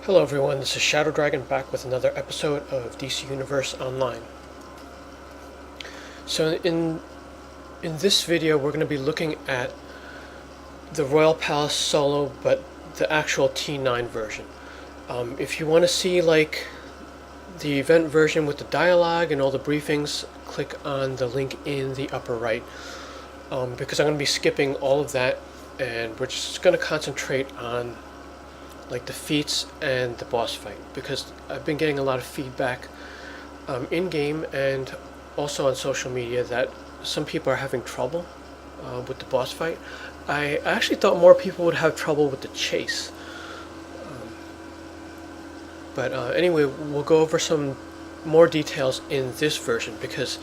Hello everyone, this is Shadow Dragon back with another episode of DC Universe Online. So in this video we're going to be looking at the Royal Palace solo, but the actual T9 version. If you want to see like the event version with the dialogue and all the briefings, click on the link in the upper right, because I'm going to be skipping all of that and we're just going to concentrate on like the feats and the boss fight, because I've been getting a lot of feedback in-game and also on social media that some people are having trouble with the boss fight. I actually thought more people would have trouble with the chase. But anyway, we'll go over some more details in this version, because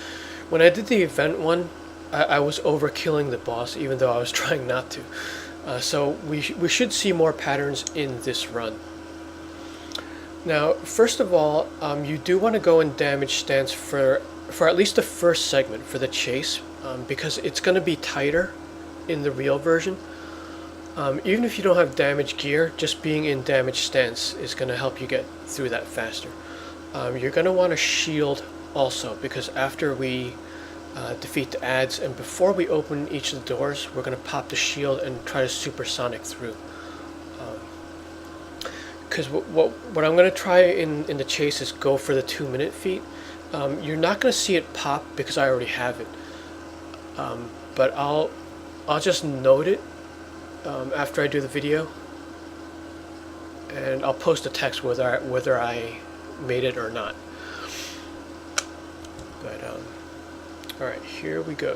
when I did the event one, I was overkilling the boss even though I was trying not to. So we should see more patterns in this run. Now, first of all, you do want to go in damage stance for at least the first segment for the chase, because it's going to be tighter in the real version. Even if you don't have damage gear, just being in damage stance is going to help you get through that faster. You're going to want to shield also, because after we defeat the ads and before we open each of the doors, we're going to pop the shield and try to supersonic through. Because what I'm going to try in the chase is go for the 2-minute feat. You're not going to see it pop because I already have it, but I'll just note it after I do the video, and I'll post a text whether I made it or not. But alright, here we go.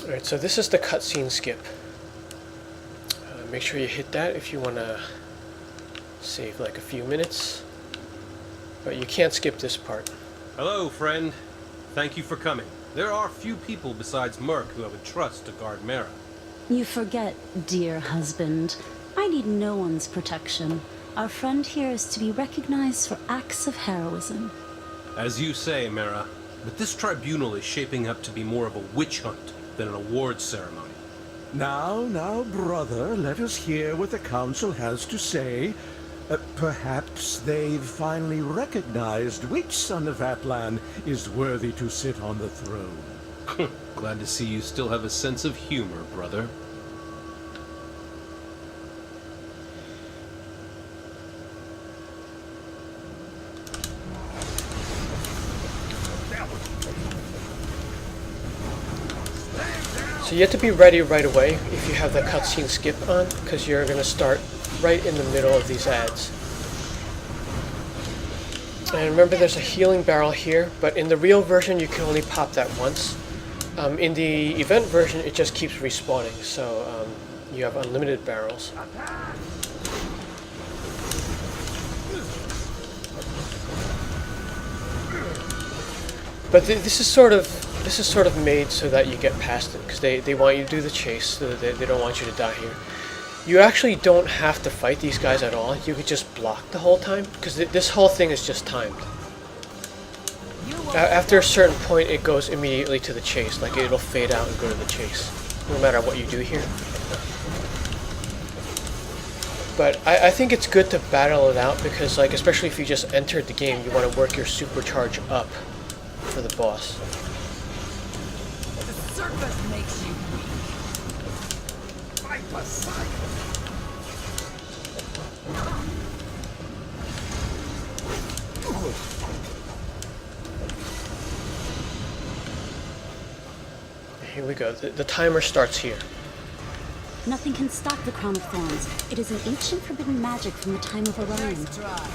Alright, so this is the cutscene skip. Make sure you hit that if you want to save like a few minutes. But you can't skip this part. Hello, friend. Thank you for coming. There are few people besides Merc who have a trust to guard Mara. You forget, dear husband. I need no one's protection. Our friend here is to be recognized for acts of heroism. As you say, Mara, but this tribunal is shaping up to be more of a witch hunt than an awards ceremony. Now, brother, let us hear what the council has to say. Perhaps they've finally recognized which son of Atlan is worthy to sit on the throne. Glad to see you still have a sense of humor, brother. So you have to be ready right away if you have the cutscene skip on, because you're going to start right in the middle of these ads. And remember, there's a healing barrel here, but in the real version you can only pop that once. In the event version it just keeps respawning, so you have unlimited barrels. But this is sort of made so that you get past it, because they want you to do the chase, so they don't want you to die here. You actually don't have to fight these guys at all. You could just block the whole time, because this whole thing is just timed. After a certain point it goes immediately to the chase, like it'll fade out and go to the chase, no matter what you do here. But I think it's good to battle it out, because like especially if you just entered the game, you want to work your supercharge up for the boss. The surface makes you weak. Fight Poseidon. Here we go. The timer starts here. Nothing can stop the Crown of Thorns. It is an ancient forbidden magic from the time of Orion. Nice try.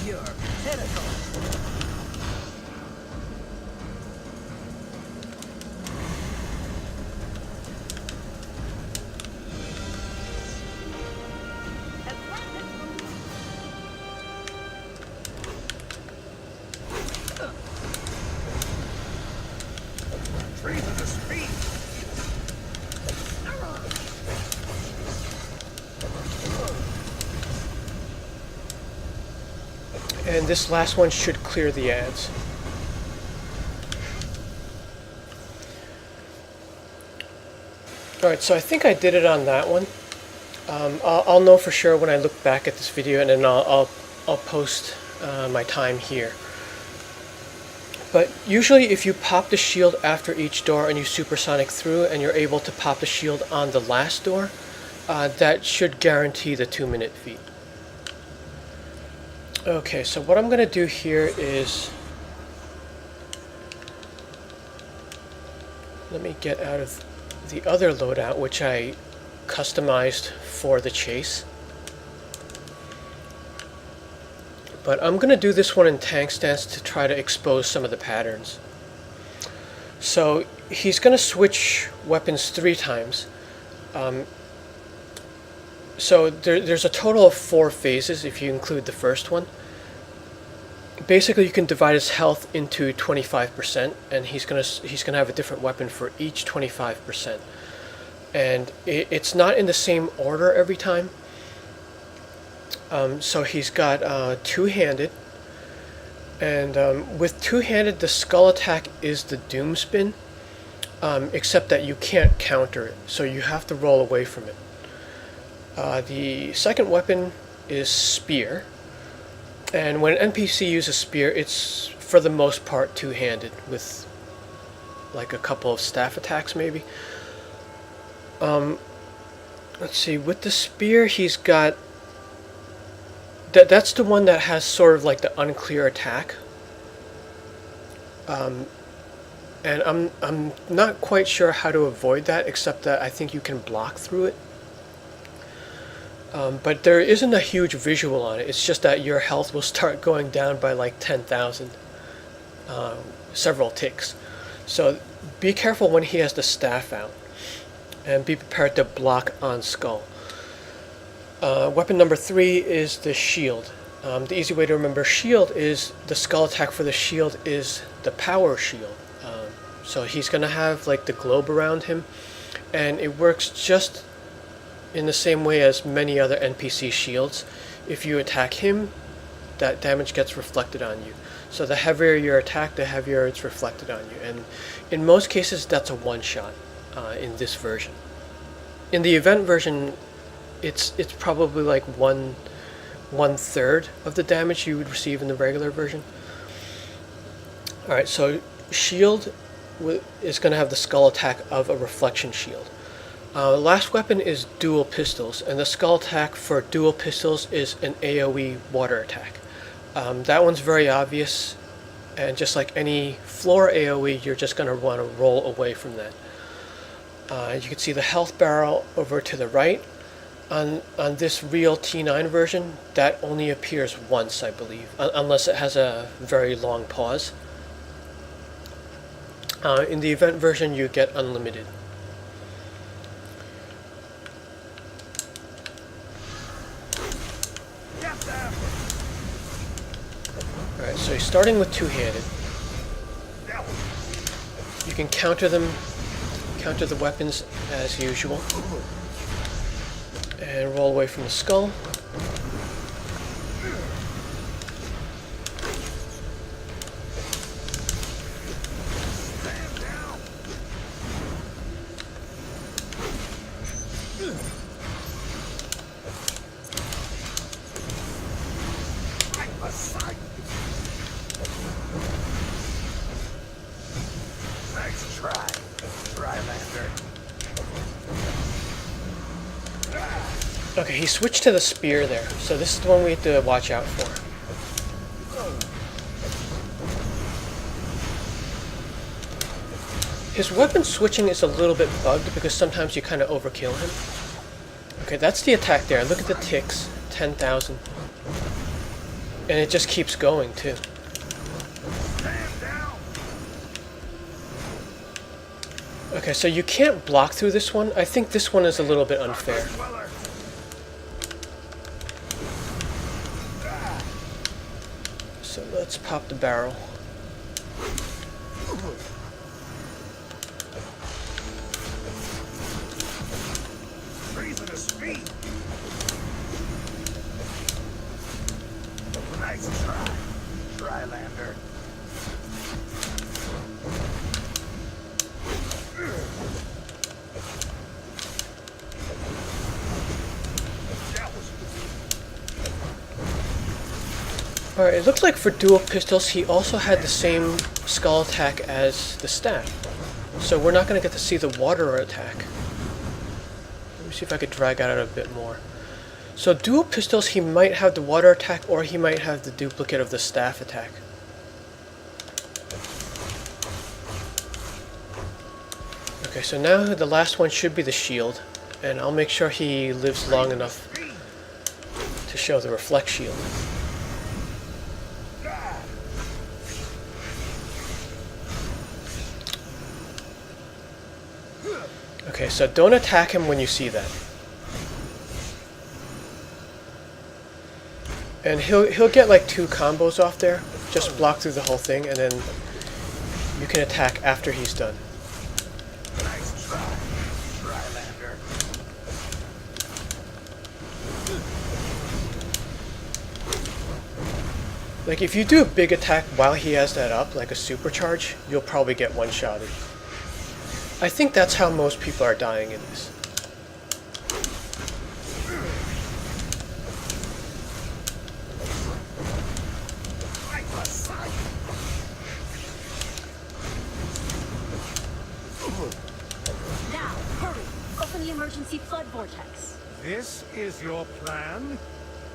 Pure pinnacle. Treason to speed. And this last one should clear the ads. Alright, so I think I did it on that one. I'll know for sure when I look back at this video, and then I'll post my time here. But usually if you pop the shield after each door and you supersonic through and you're able to pop the shield on the last door, that should guarantee the 2-minute feat. Okay, so what I'm going to do here is, let me get out of the other loadout, which I customized for the chase. But I'm going to do this one in tank stance to try to expose some of the patterns. So he's going to switch weapons 3 times. So there's a total of 4 phases if you include the first one. Basically, you can divide his health into 25%, and he's gonna have a different weapon for each 25%. And it's not in the same order every time. So he's got two-handed, and with two-handed, the skull attack is the doom spin, except that you can't counter it, so you have to roll away from it. The second weapon is spear, and when an NPC uses spear, it's for the most part two-handed with like a couple of staff attacks maybe. Let's see, with the spear he's got that's the one that has sort of like the unclear attack. And I'm not quite sure how to avoid that, except that I think you can block through it. But there isn't a huge visual on it. It's just that your health will start going down by like 10,000, several ticks. So be careful when he has the staff out, and be prepared to block on skull. Weapon number 3 is the shield. The easy way to remember shield is the skull attack for the shield is the power shield. So he's going to have like the globe around him, and it works just in the same way as many other NPC shields. If you attack him, that damage gets reflected on you. So the heavier your attack, the heavier it's reflected on you. And in most cases, that's a one-shot in this version. In the event version, it's probably like one third of the damage you would receive in the regular version. Alright, so shield is going to have the skull attack of a reflection shield. Last weapon is dual pistols, and the skull attack for dual pistols is an AoE water attack. That one's very obvious, and just like any floor AoE, you're just going to want to roll away from that. You can see the health barrel over to the right. On this real T9 version, that only appears once, I believe, unless it has a very long pause. In the event version, you get unlimited. Alright, so he's starting with two-handed. You can counter them, counter the weapons as usual. And roll away from the skull. Nice try, Rylander. Okay, he switched to the spear there, so this is the one we have to watch out for. His weapon switching is a little bit bugged because sometimes you kind of overkill him. Okay, that's the attack there. Look at the ticks. 10,000. And it just keeps going too. Stand down. Okay, so you can't block through this one. I think this one is a little bit unfair. Dweller. So let's pop the barrel. Treasonous speed. Nice try, Drylander. That was Alright, it looks like for dual pistols he also had the same skull attack as the staff. So we're not going to get to see the water attack. Let me see if I could drag out a bit more. So dual pistols, he might have the water attack or he might have the duplicate of the staff attack. Okay, so now the last one should be the shield. And I'll make sure he lives long enough to show the reflect shield. Okay, so don't attack him when you see that. And he'll get like 2 combos off there. Just block through the whole thing and then you can attack after he's done. nice try, Drylander. Like if you do a big attack while he has that up, like a supercharge, you'll probably get one-shotted. I think that's how most people are dying in this. Right beside you. Now, hurry! Open the emergency flood vortex. This is your plan?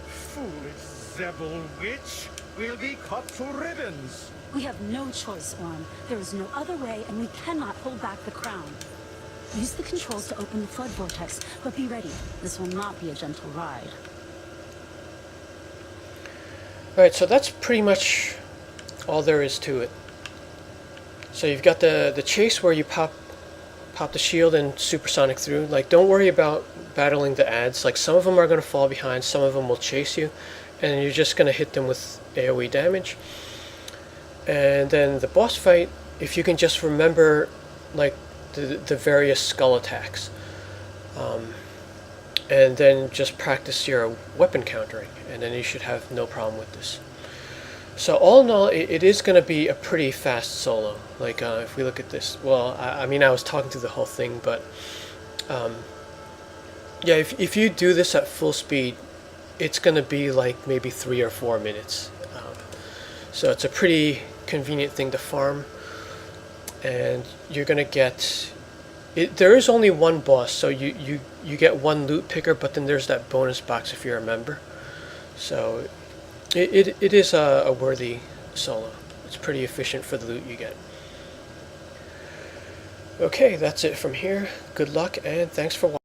Foolish Zebul witch will be cut to ribbons. We have no choice, Orm. There is no other way, and we cannot hold back the crown. Use the controls to open the flood vortex, but be ready. This will not be a gentle ride. Alright, so that's pretty much all there is to it. So you've got the chase where you pop the shield and supersonic through. Like, don't worry about battling the ads. Like, some of them are going to fall behind, some of them will chase you, and you're just going to hit them with AoE damage. And then the boss fight, if you can just remember like the various skull attacks, and then just practice your weapon countering, and then you should have no problem with this. So all in all, it is going to be a pretty fast solo. Like if we look at this, well, I mean I was talking through the whole thing, but yeah, if you do this at full speed, it's going to be like maybe 3 or 4 minutes. So it's a pretty convenient thing to farm, and you're gonna get it. There is only one boss, so you get one loot picker, but then there's that bonus box if you're a member. So it is a worthy solo. It's pretty efficient for the loot you get. Okay, that's it from here. Good luck and thanks for watching.